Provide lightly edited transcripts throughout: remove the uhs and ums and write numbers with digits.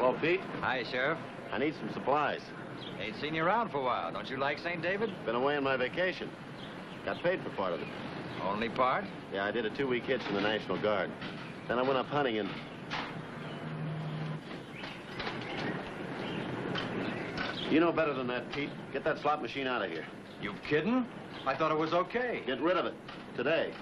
Hello, Pete. Hi, Sheriff. I need some supplies. Ain't seen you around for a while. Don't you like St. David? Been away on my vacation. Got paid for part of it. Only part? Yeah, I did a 2-week hitch in the National Guard. Then I went up hunting and... You know better than that, Pete. Get that slot machine out of here. You kidding? I thought it was okay. Get rid of it. Today.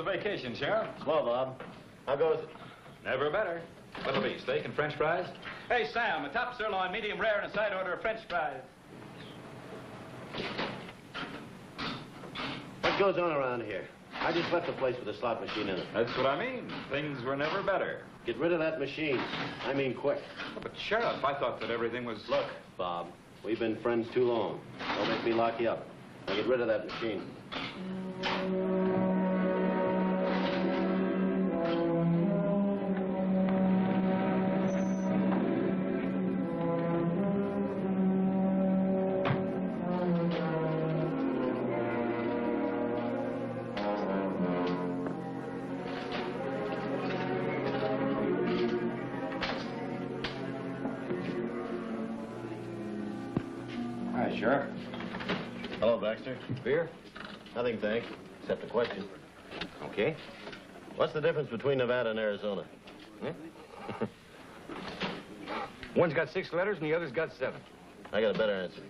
Vacation, Sheriff. Swell, Bob. How goes it? Never better. What'll it be, steak and French fries? Hey, Sam, a top sirloin, medium rare, and a side order of French fries. What goes on around here? I just left the place with a slot machine in it. That's what I mean. Things were never better. Get rid of that machine. I mean quick. But, Sheriff, I thought that everything was... Look, Bob, we've been friends too long. Don't make me lock you up. Now get rid of that machine. Sheriff. Hello, Baxter. Beer? Nothing, thanks, except a question. Okay. What's the difference between Nevada and Arizona? One's got 6 letters and the other's got 7. I got a better answer.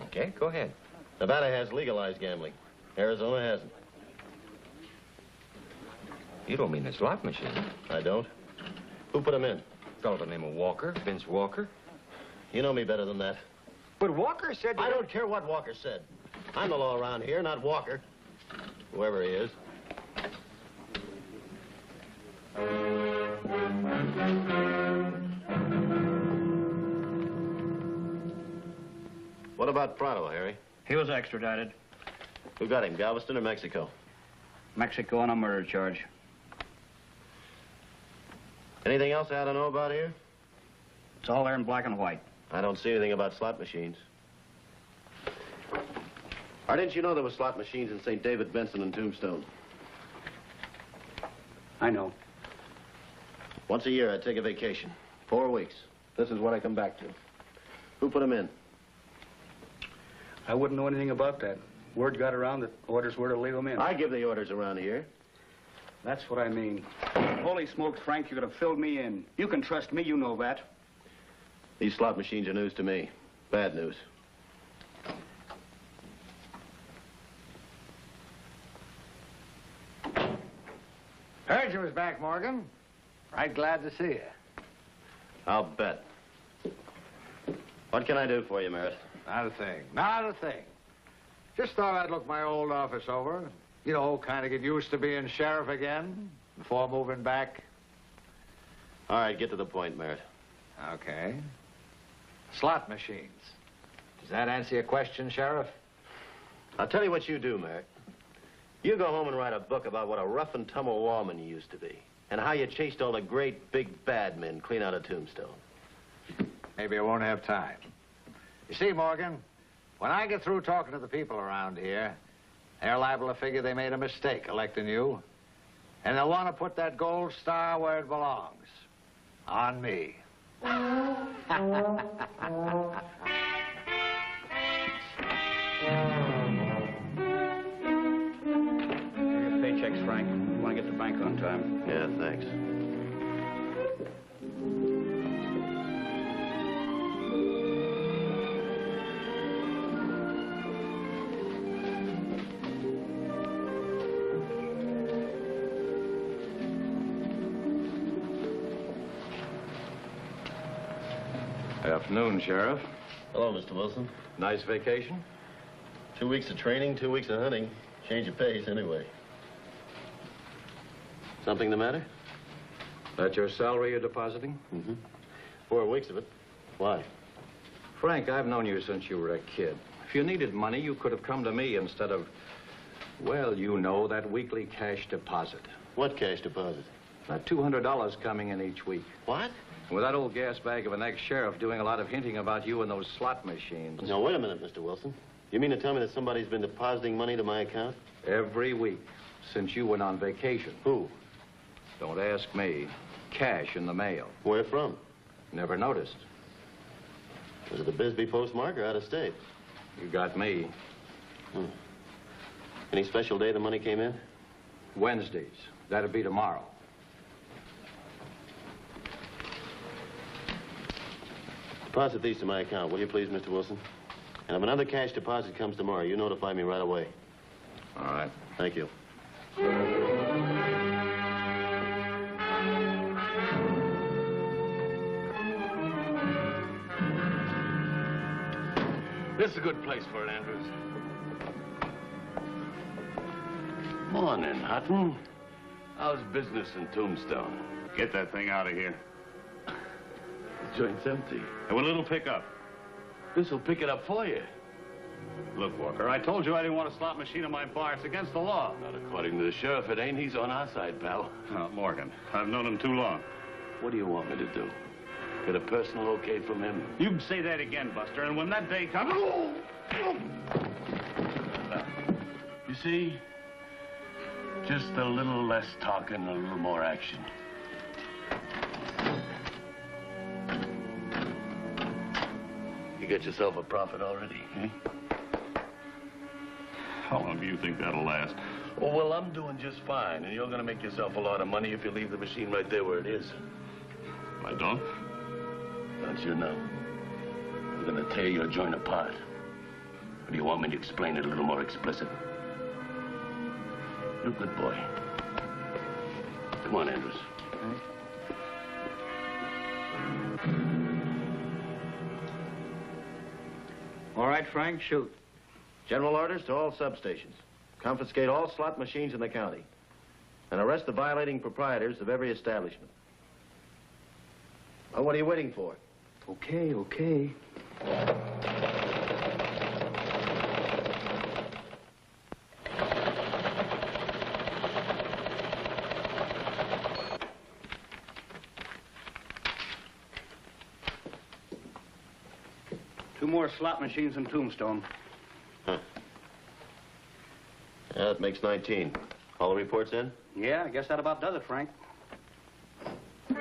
Okay, go ahead. Nevada has legalized gambling. Arizona hasn't. You don't mean the slot machine. I don't. Who put them in? A fellow by the name of Walker, Vince Walker. You know me better than that. But Walker said... I don't care what Walker said. I'm the law around here, not Walker. Whoever he is. What about Prado, Harry? He was extradited. Who got him, Galveston or Mexico? Mexico on a murder charge. Anything else I ought to know about here? It's all there in black and white. I don't see anything about slot machines. Or didn't you know there were slot machines in St. David, Benson, and Tombstone? I know. Once a year, I take a vacation. 4 weeks. This is what I come back to. Who put them in? I wouldn't know anything about that. Word got around that orders were to leave them in. I give the orders around here. That's what I mean. Holy smokes, Frank, you could have filled me in. You can trust me, you know that. These slot machines are news to me. Bad news. Heard you was back, Morgan. Right glad to see you. I'll bet. What can I do for you, Merritt? Not a thing. Not a thing. Just thought I'd look my old office over. You know, kind of get used to being sheriff again before moving back. All right, get to the point, Merritt. Okay. Slot machines. Does that answer your question, Sheriff? I'll tell you what you do, Merritt. You go home and write a book about what a rough and tumble lawman you used to be, and how you chased all the great, big, bad men clean out of Tombstone. Maybe I won't have time. You see, Morgan, when I get through talking to the people around here, they're liable to figure they made a mistake electing you, and they'll want to put that gold star where it belongs. On me. Paychecks, Frank. You want to get to the bank on time. Yeah, thanks. Afternoon, Sheriff. Hello, Mr. Wilson. Nice vacation? 2 weeks of training, 2 weeks of hunting. Change of pace, anyway. Something the matter? That your salary you're depositing? Mm-hmm. 4 weeks of it. Why? Frank, I've known you since you were a kid. If you needed money, you could have come to me instead of, well, you know, that weekly cash deposit. What cash deposit? That $200 coming in each week. What? With that old gas bag of an ex-sheriff doing a lot of hinting about you and those slot machines. Now, wait a minute, Mr. Wilson. You mean to tell me that somebody's been depositing money to my account? Every week since you went on vacation. Who? Don't ask me. Cash in the mail. Where from? Never noticed. Was it the Bisbee postmark or out of state? You got me. Any special day the money came in? Wednesdays. That'll be tomorrow. Deposit these to my account, will you please, Mr. Wilson? And if another cash deposit comes tomorrow, you notify me right away. All right. Thank you. This is a good place for it, Andrews. Morning, Hutton. How's business in Tombstone? Get that thing out of here. The joint's empty. And with a little pickup. This'll pick it up for you. Look, Walker, I told you I didn't want a slot machine in my bar. It's against the law. Not according to the sheriff, it ain't. He's on our side, pal. Oh, Morgan, I've known him too long. What do you want me to do? Get a personal okay from him? You can say that again, Buster, and when that day comes... You see? Just a little less talking, a little more action. You get yourself a profit already, eh? How long do you think that'll last? Oh, well, I'm doing just fine, and you're gonna make yourself a lot of money if you leave the machine right there where it is. I don't? Don't you know? I'm gonna tear your joint apart. Or do you want me to explain it a little more explicit? You're a good boy. Come on, Andrews. All right, Frank, shoot. General orders to all substations. Confiscate all slot machines in the county. And arrest the violating proprietors of every establishment. Well, what are you waiting for? Okay, okay. Two more slot machines in Tombstone. Huh. Yeah, that makes 19. All the reports in? Yeah, I guess that about does it, Frank. I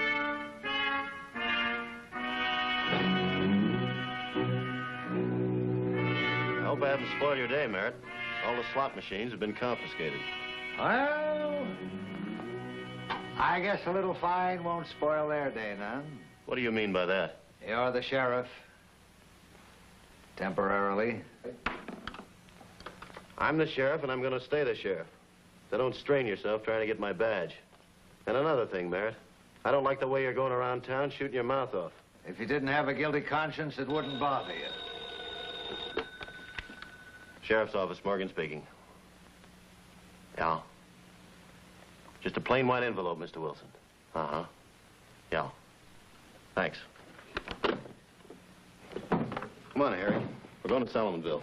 hope I haven't spoiled your day, Merritt. All the slot machines have been confiscated. Well, I guess a little fine won't spoil their day none. What do you mean by that? You're the sheriff. Temporarily. I'm the sheriff, and I'm going to stay the sheriff. So don't strain yourself trying to get my badge. And another thing, Merritt. I don't like the way you're going around town shooting your mouth off. If you didn't have a guilty conscience, it wouldn't bother you. Sheriff's office, Morgan speaking. Yeah? Just a plain white envelope, Mr. Wilson. Uh-huh. Yeah. Thanks. Come on, Harry. We're going to Solomonville.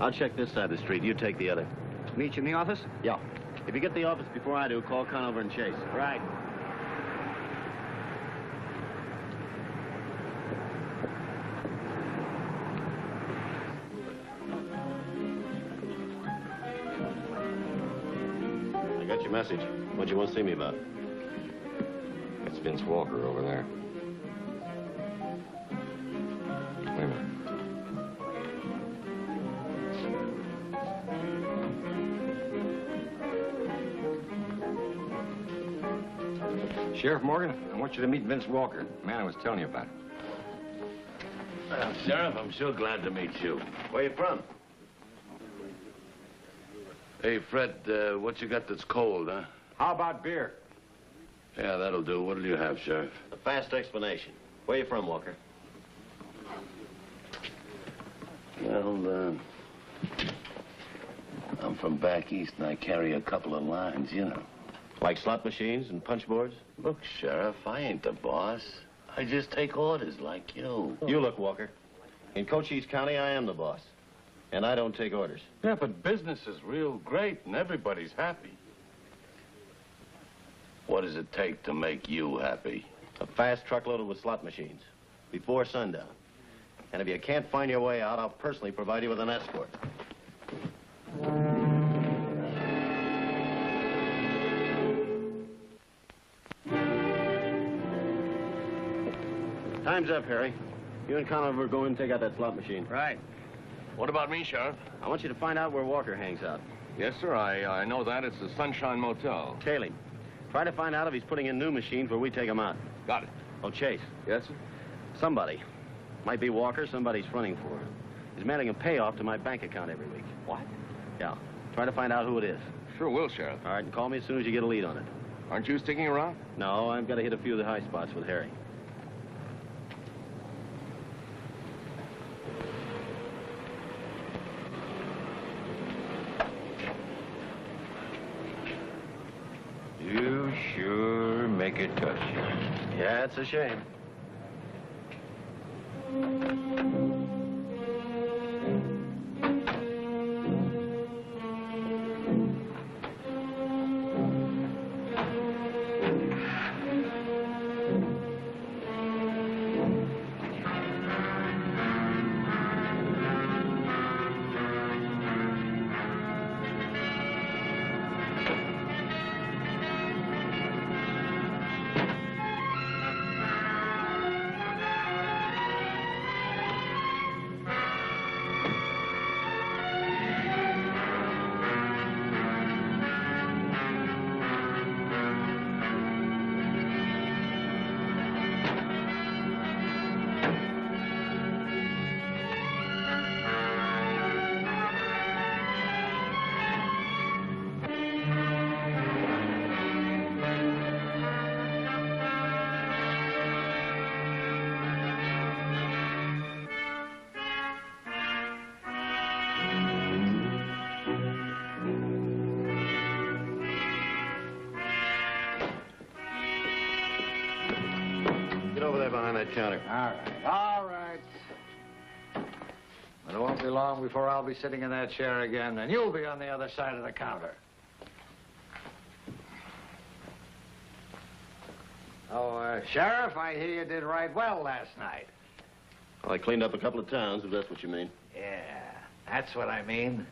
I'll check this side of the street. You take the other. Meet you in the office? Yeah. If you get the office before I do, call Conover and Chase. Right. I got your message. What you want to see me about? It's Vince Walker over there. Wait a minute. Sheriff Morgan, I want you to meet Vince Walker, the man I was telling you about. Well, Sheriff, I'm sure glad to meet you. Where you from? Hey, Fred, what you got that's cold, huh? How about beer? Yeah, that'll do. What'll you have, Sheriff? A fast explanation. Where you from, Walker? Well, I'm from back east, and I carry a couple of lines, you know. Like slot machines and punch boards? Look, Sheriff, I ain't the boss. I just take orders like you. You look, Walker. In Cochise County, I am the boss. And I don't take orders. Yeah, but business is real great, and everybody's happy. What does it take to make you happy? A fast truck loaded with slot machines. Before sundown. And if you can't find your way out, I'll personally provide you with an escort. Time's up, Harry. You and Conover go in and take out that slot machine. Right. What about me, Sheriff? I want you to find out where Walker hangs out. Yes, sir. I know that. It's the Sunshine Motel. Tail him. Try to find out if he's putting in new machines where we take him out. Got it. Oh, Chase. Yes, sir? Somebody. Might be Walker, somebody's fronting for him. He's mailing a payoff to my bank account every week. What? Yeah. Try to find out who it is. Sure will, Sheriff. All right, and call me as soon as you get a lead on it. Aren't you sticking around? No, I've got to hit a few of the high spots with Harry. You sure make it tough, Sheriff. Yeah, it's a shame. Get over there behind that counter. All right. But it won't be long before I'll be sitting in that chair again, and you'll be on the other side of the counter. Oh, Sheriff, I hear you did right well last night. Well, I cleaned up a couple of towns, if that's what you mean. Yeah, that's what I mean.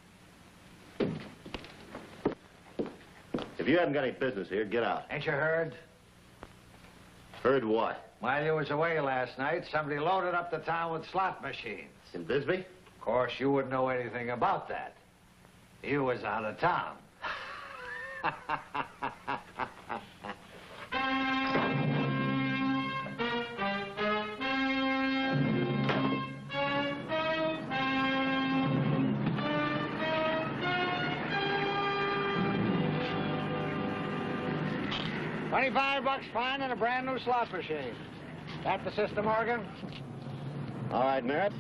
If you haven't got any business here, get out. Ain't you heard? Heard what? While you was away last night, somebody loaded up the town with slot machines. In Bisbee? Of course, you wouldn't know anything about that. You was out of town. 25 bucks fine and a brand new slot machine. That the system, Morgan? All right, Merritt.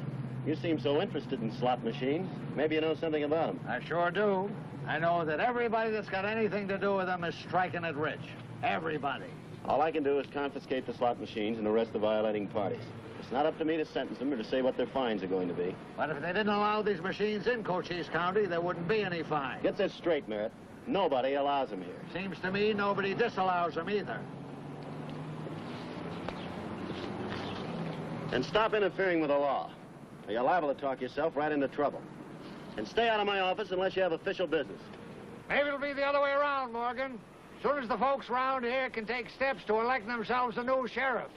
You seem so interested in slot machines. Maybe you know something about them. I sure do. I know that everybody that's got anything to do with them is striking it rich. Everybody. All I can do is confiscate the slot machines and arrest the violating parties. It's not up to me to sentence them or to say what their fines are going to be. But if they didn't allow these machines in Cochise County, there wouldn't be any fines. Get this straight, Merritt. Nobody allows them here. Seems to me nobody disallows them either. And stop interfering with the law, or you're liable to talk yourself right into trouble. And stay out of my office unless you have official business. Maybe it'll be the other way around, Morgan. soon as the folks around here can take steps to elect themselves a new sheriff.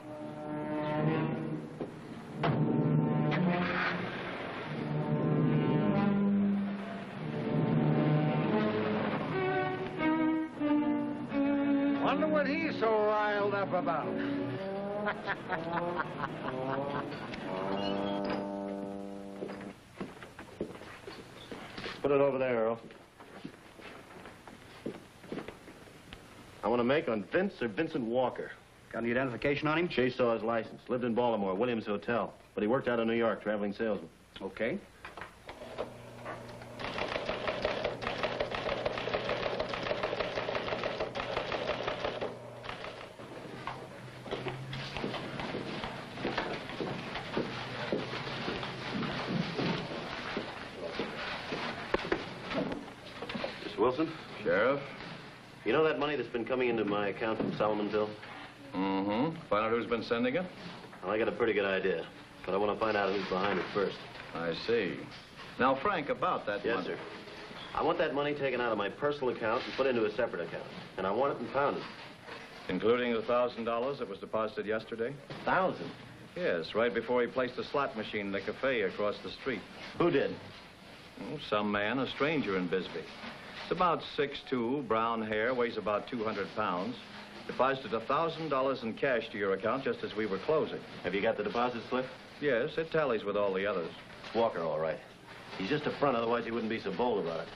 Wonder what he's so riled up about. Put it over there, Earl. I want to make on Vince or Vincent Walker. Got any identification on him? Chase saw his license. Lived in Baltimore, Williams Hotel. But he worked out of New York, traveling salesman. Okay. Mr. Wilson? Sheriff? You know that money that's been coming into my account from Solomonville? Mm-hmm. Find out who's been sending it? Well, I got a pretty good idea. But I want to find out who's behind it first. I see. Now, Frank, about that Yes, money. sir. I want that money taken out of my personal account and put into a separate account. And I want it impounded. Including the $1,000 that was deposited yesterday? 1,000? Yes, right before he placed a slot machine in the cafe across the street. Who did? Some man, a stranger in Bisbee. It's about 6'2", brown hair, weighs about 200 pounds. Deposited $1,000 in cash to your account just as we were closing. Have you got the deposit slip? Yes, it tallies with all the others. It's Walker, all right. He's just a front, otherwise he wouldn't be so bold about it.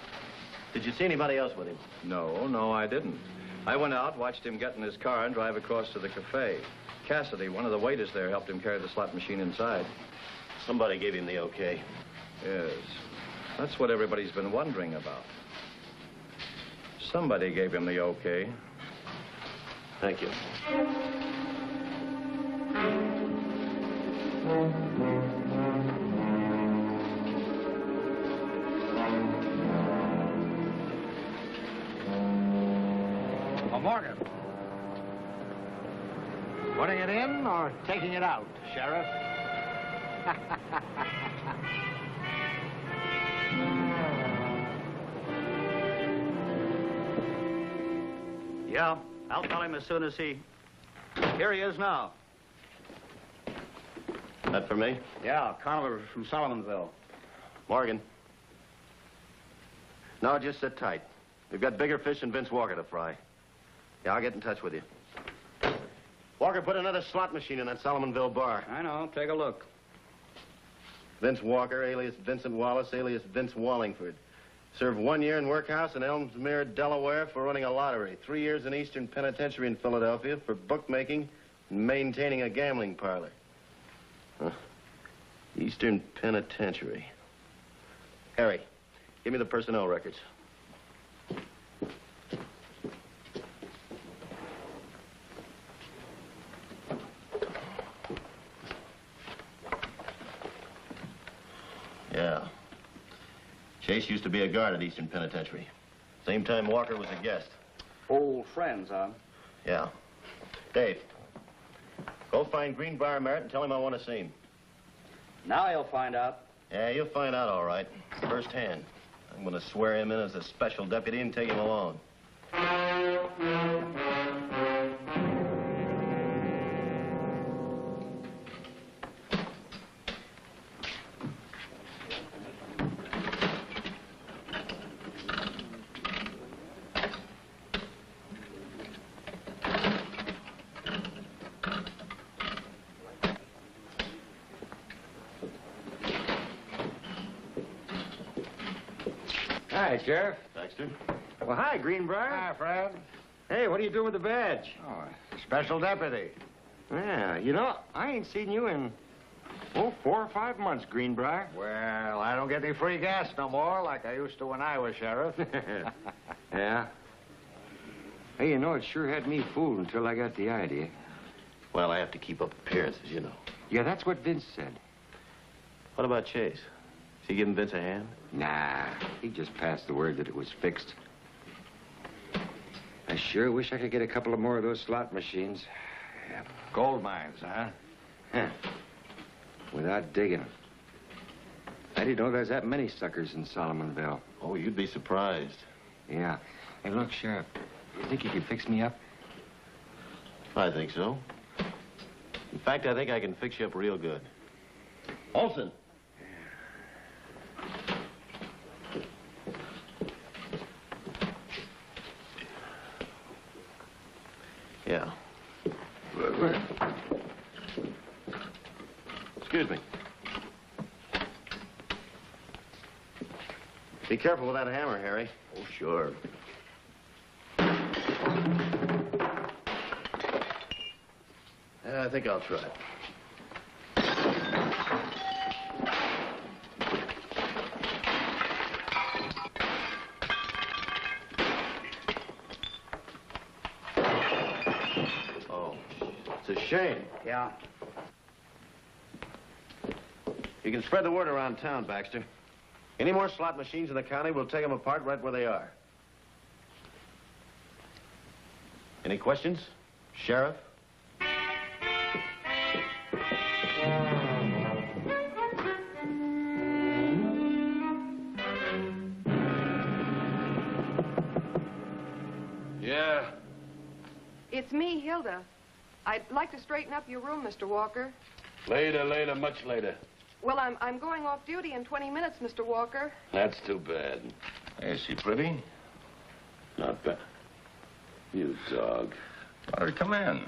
Did you see anybody else with him? No, I didn't. I went out, watched him get in his car and drive across to the cafe. Cassidy, one of the waiters there, helped him carry the slot machine inside. Somebody gave him the okay. Yes, that's what everybody's been wondering about. Somebody gave him the okay. Thank you. Oh, Morgan. Putting it in or taking it out, Sheriff? Yeah, I'll tell him as soon as he... Here he is now. That for me? Yeah, Conover from Solomonville. Morgan. No, just sit tight. We've got bigger fish than Vince Walker to fry. Yeah, I'll get in touch with you. Walker, put another slot machine in that Solomonville bar. I know. Take a look. Vince Walker, alias Vincent Wallace, alias Vince Wallingford. Served 1 year in workhouse in Elmsmere, Delaware for running a lottery. 3 years in Eastern Penitentiary in Philadelphia for bookmaking and maintaining a gambling parlor. Huh. Eastern Penitentiary. Harry, give me the personnel records. Yeah. Chase used to be a guard at Eastern Penitentiary. Same time Walker was a guest. Old friends, huh? Yeah. Dave, go find Greenbrier Merritt and tell him I want to see him. Now he'll find out. Yeah, you'll find out all right. Firsthand. I'm going to swear him in as a special deputy and take him along. Hi, Sheriff. Dexter? Well, hi, Greenbrier. Hi, Fred. Hey, what are you doing with the badge? Oh, special deputy. Yeah, you know, I ain't seen you in, 4 or 5 months, Greenbrier. Well, I don't get any free gas no more like I used to when I was sheriff. Yeah? Hey, you know, it sure had me fooled until I got the idea. Well, I have to keep up appearances, you know. Yeah, that's what Vince said. What about Chase? Is he giving Vince a hand? Nah, he just passed the word that it was fixed. I sure wish I could get a couple of more of those slot machines. Yeah. Gold mines, huh? Huh. Without digging. I didn't know there's that many suckers in Solomonville. Oh, you'd be surprised. Yeah. Hey, look, Sheriff. You think you could fix me up? I think so. In fact, I think I can fix you up real good. Olson. Yeah. Excuse me. Be careful with that hammer, Harry. Oh, sure. I think I'll try it. Oh, it's a shame. Yeah. You can spread the word around town, Baxter. Any more slot machines in the county, we'll take them apart right where they are. Any questions, Sheriff? Yeah. It's me, Hilda. I'd like to straighten up your room, Mr. Walker. Later, much later. Well, I'm going off duty in 20 minutes, Mr. Walker. That's too bad. Is she pretty? Not bad. You dog. Let her come in.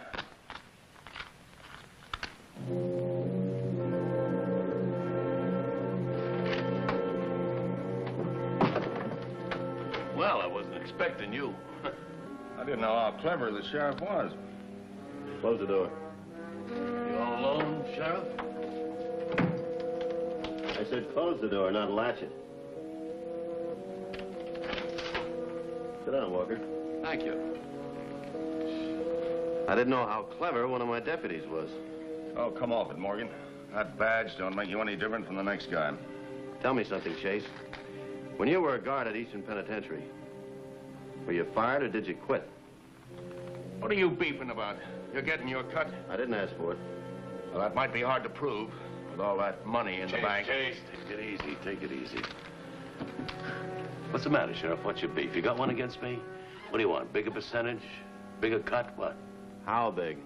Well, I wasn't expecting you. I didn't know how clever the sheriff was. Close the door. You all alone, Sheriff? I said close the door, not latch it. Sit down, Walker. Thank you. I didn't know how clever one of my deputies was. Oh, come off it, Morgan. That badge don't make you any different from the next guy. Tell me something, Chase. When you were a guard at Eastern Penitentiary, were you fired or did you quit? What are you beefing about? You're getting your cut? I didn't ask for it. Well, that might be hard to prove with all that money in the bank. Chase, take it easy, take it easy. What's the matter, Sheriff? What's your beef? You got one against me? What do you want? Bigger percentage? Bigger cut? What? How big?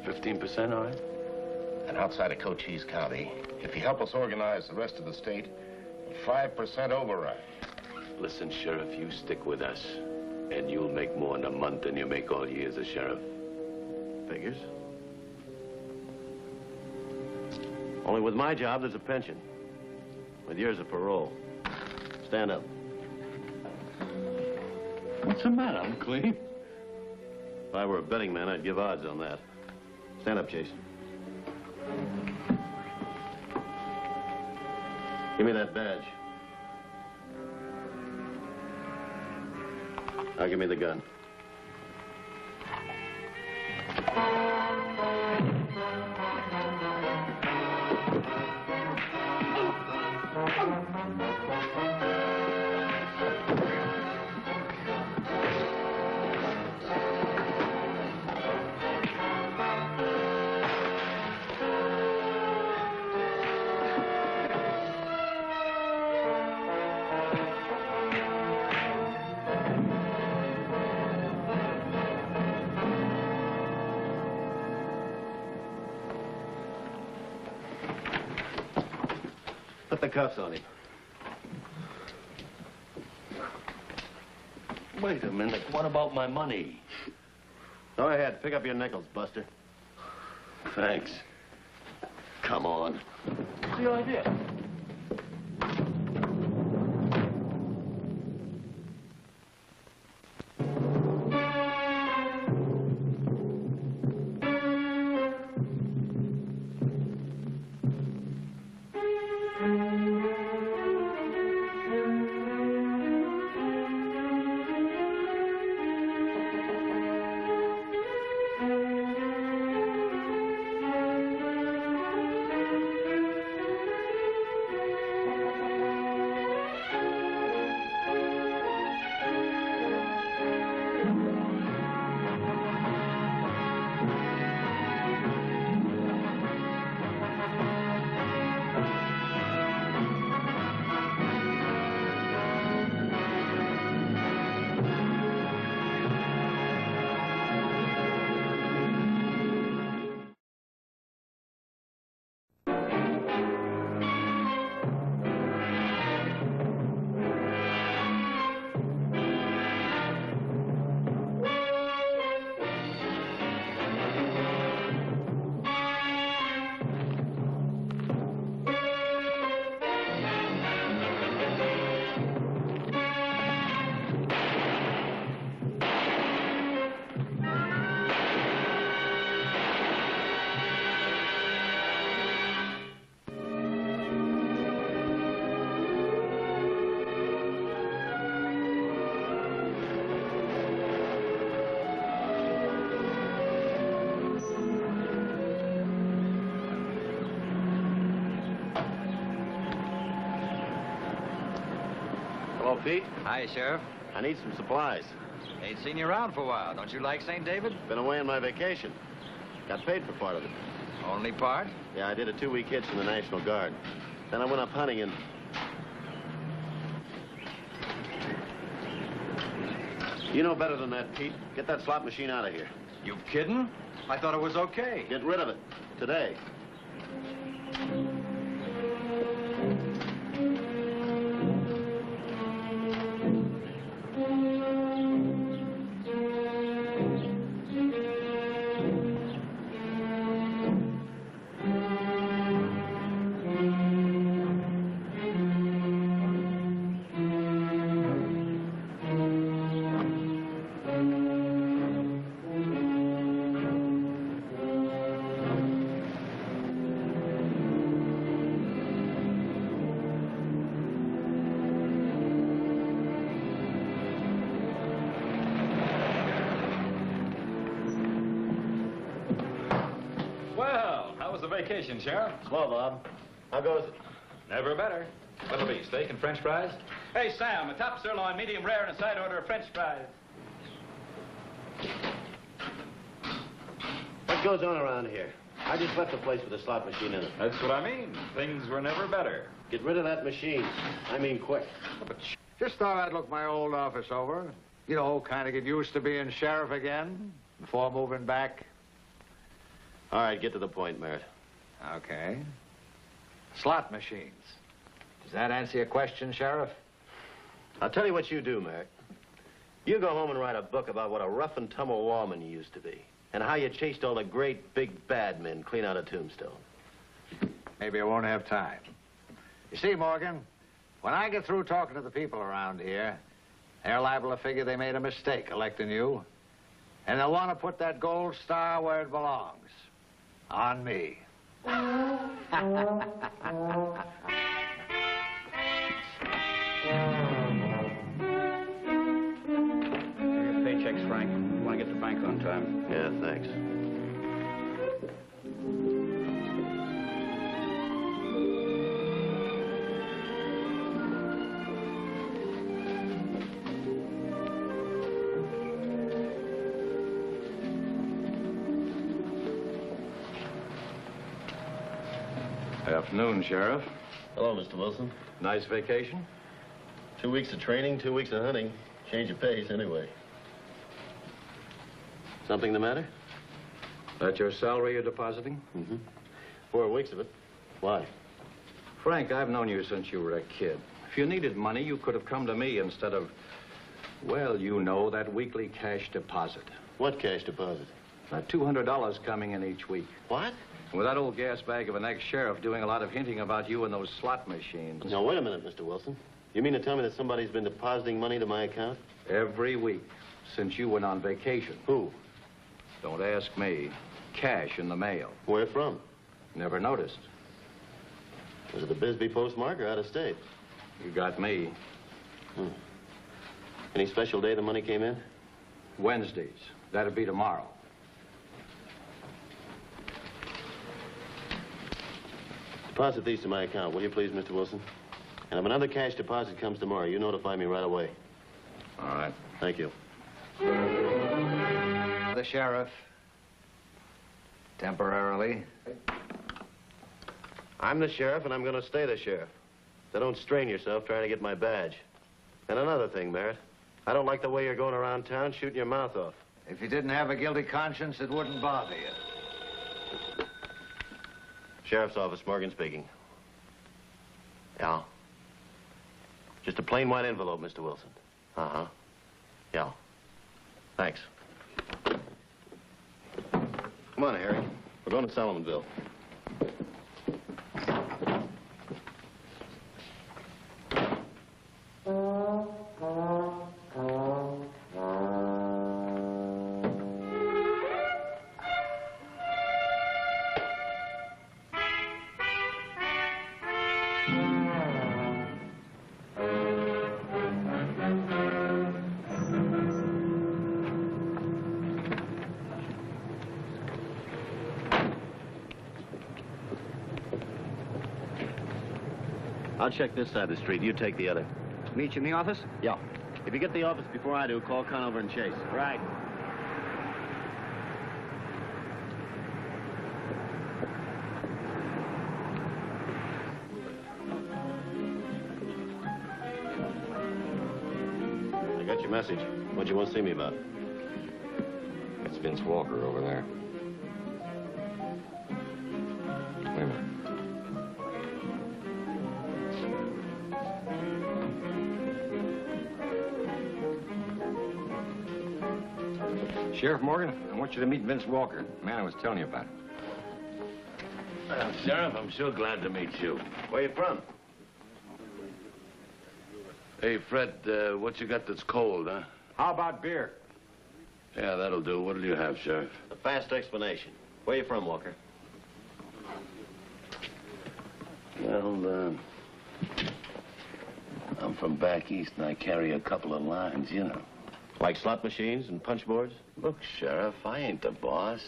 15%, all right? And outside of Cochise County, if you help us organize the rest of the state, 5% override. Listen, Sheriff, you stick with us, and you'll make more in a month than you make all year as a sheriff. Figures. Only with my job, there's a pension. With yours, a parole. Stand up. What's the matter? I'm clean. If I were a betting man, I'd give odds on that. Stand up, Chase. Give me that badge. Now give me the gun. Put the cuffs on him. Wait a minute. What about my money? Go ahead, pick up your nickels, Buster. Thanks. Come on. What's the idea? Hello, Pete. Hi, Sheriff. I need some supplies. Ain't seen you around for a while. Don't you like St. David? Been away on my vacation. Got paid for part of it. Only part? Yeah, I did a 2-week hitch in the National Guard. Then I went up hunting and... You know better than that, Pete. Get that slot machine out of here. You kidding? I thought it was okay. Get rid of it. Today. Well, how was the vacation, Sheriff? Swell, Bob. How goes it? Never better. What'll be, steak and French fries? Hey, Sam, a top sirloin, medium rare, and a side order of French fries. What goes on around here? I just left the place with a slot machine in it. That's what I mean. Things were never better. Get rid of that machine. I mean quick. Just thought I'd look my old office over. You know, kind of get used to being sheriff again before moving back. All right, get to the point, Merritt. Okay. Slot machines. Does that answer your question, Sheriff? I'll tell you what you do, Merritt. You go home and write a book about what a rough and tumble wallman you used to be, and how you chased all the great, big, bad men clean out of Tombstone. Maybe I won't have time. You see, Morgan, when I get through talking to the people around here, they're liable to figure they made a mistake electing you, and they'll want to put that gold star where it belongs. On me. Paychecks, Frank. Want to get to the bank on time. Yeah, thanks. Afternoon, Sheriff. Hello, Mr. Wilson. Nice vacation? 2 weeks of training, 2 weeks of hunting. Change of pace, anyway. Something the matter? That your salary you're depositing? Mm-hmm. 4 weeks of it. Why? Frank, I've known you since you were a kid. If you needed money, you could have come to me instead of, well, you know, that weekly cash deposit. What cash deposit? That $200 coming in each week. What? With that old gas bag of an ex-sheriff doing a lot of hinting about you and those slot machines. Now, wait a minute, Mr. Wilson. You mean to tell me that somebody's been depositing money to my account? Every week since you went on vacation. Who? Don't ask me. Cash in the mail. Where from? Never noticed. Was it the Bisbee postmark or out of state? You got me. Any special day the money came in? Wednesdays. That'd be tomorrow. Deposit these to my account, will you please, Mr. Wilson? And if another cash deposit comes tomorrow, you notify me right away. All right. Thank you. The sheriff. Temporarily. I'm the sheriff, and I'm going to stay the sheriff. So don't strain yourself trying to get my badge. And another thing, Merritt. I don't like the way you're going around town shooting your mouth off. If you didn't have a guilty conscience, it wouldn't bother you. Sheriff's office, Morgan speaking. Yeah? Just a plain white envelope, Mr. Wilson. Uh-huh. Yeah. Thanks. Come on, Harry. We're going to Solomonville. I'll check this side of the street. You take the other. Meet you in the office? Yeah. If you get the office before I do, call Conover and Chase. Right. I got your message. What you want to see me about? That's Vince Walker over there. Wait a minute. Sheriff Morgan, I want you to meet Vince Walker, the man I was telling you about. Sheriff, I'm sure glad to meet you. Where you from? Hey, Fred, what you got that's cold, huh? How about beer? Yeah, that'll do. What'll you have, Sheriff? A fast explanation. Where you from, Walker? Well, I'm from back east, and I carry a couple of lines, you know. Like slot machines and punch boards? Look, Sheriff, I ain't the boss.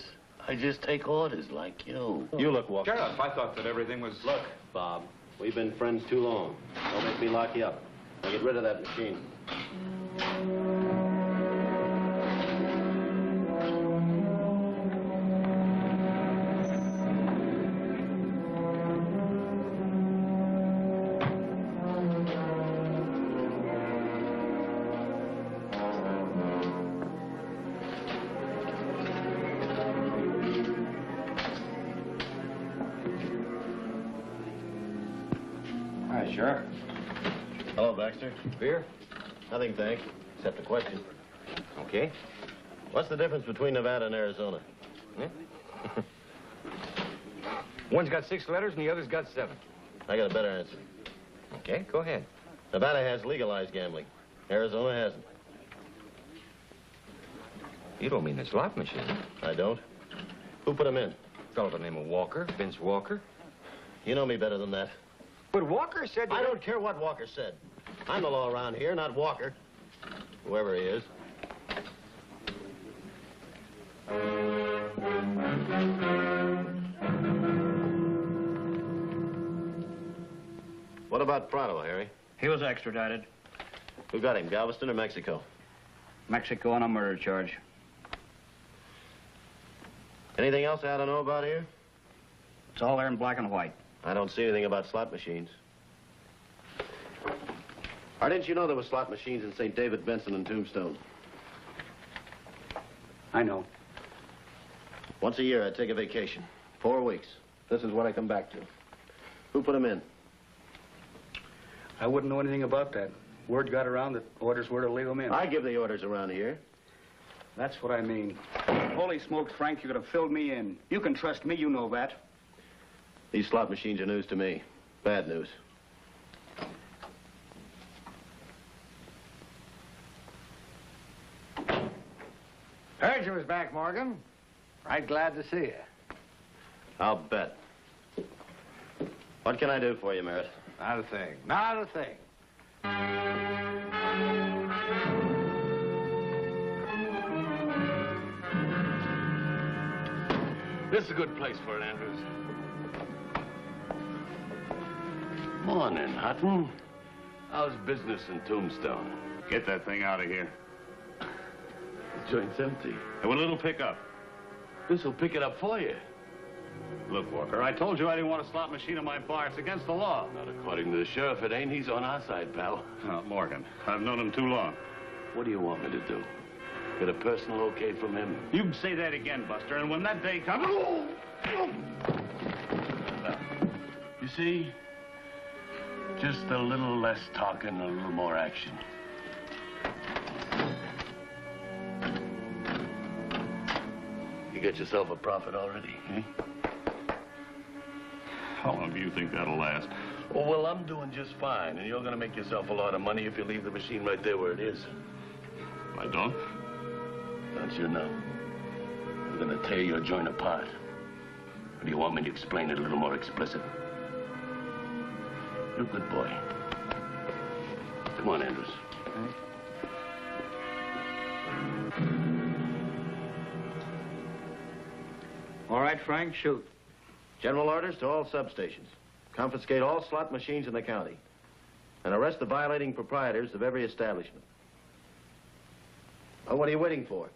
I just take orders like you. You look, Walker. Sheriff, I thought that everything was... Look, Bob, we've been friends too long. Don't make me lock you up. Now get rid of that machine. Hi, Sheriff. Hello, Baxter. Beer? Nothing, thanks, except a question. Okay. What's the difference between Nevada and Arizona? Hmm? One's got 6 letters and the other's got 7. I got a better answer. Okay, go ahead. Nevada has legalized gambling. Arizona hasn't. You don't mean the slot machine. I don't. Who put them in? Fellow by the name of Walker, Vince Walker. You know me better than that. But Walker said... I don't care what Walker said. I'm the law around here, not Walker. Whoever he is. What about Prado, Harry? He was extradited. Who got him, Galveston or Mexico? Mexico on a murder charge. Anything else I ought to know about here? It's all there in black and white. I don't see anything about slot machines. Or didn't you know there were slot machines in St. David, Benson, and Tombstone? I know. Once a year, I take a vacation. 4 weeks. This is what I come back to. Who put them in? I wouldn't know anything about that. Word got around that orders were to leave them in. I give the orders around here. That's what I mean. Holy smokes, Frank, you could have filled me in. You can trust me, you know that. These slot machines are news to me. Bad news. Heard you was back, Morgan. Right glad to see you. I'll bet. What can I do for you, Merritt? Not a thing. Not a thing. This is a good place for it, Andrews. Morning, Hutton. How's business in Tombstone? Get that thing out of here. The joint's empty. And a little pickup. This'll pick it up for you. Look, Walker, I told you I didn't want a slot machine in my bar. It's against the law. Not according to the sheriff, it ain't. He's on our side, pal. Oh, Morgan, I've known him too long. What do you want me to do? Get a personal okay from him? You can say that again, Buster, and when that day comes... You see? Just a little less talking, a little more action. You get yourself a profit already, eh? How long do you think that'll last? Oh, well, I'm doing just fine, and you're going to make yourself a lot of money if you leave the machine right there where it is. I don't? Don't you know? I'm going to tear your joint apart. Or do you want me to explain it a little more explicit? You're a good boy. Come on, Andrews. All right, Frank, shoot. General orders to all substations. Confiscate all slot machines in the county. and arrest the violating proprietors of every establishment. Oh, what are you waiting for?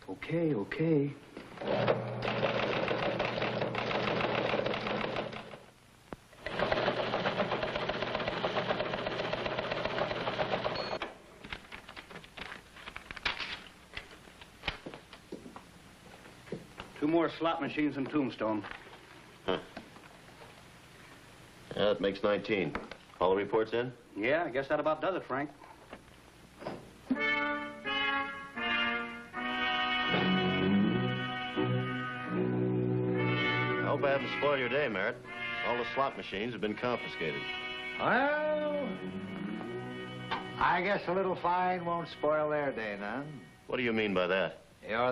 Okay, okay. Two more slot machines in Tombstone. Huh. Yeah, that makes 19. All the reports in? Yeah, I guess that about does it, Frank. I hope I haven't spoiled your day, Merritt. All the slot machines have been confiscated. Well, I guess a little fine won't spoil their day none. What do you mean by that? You're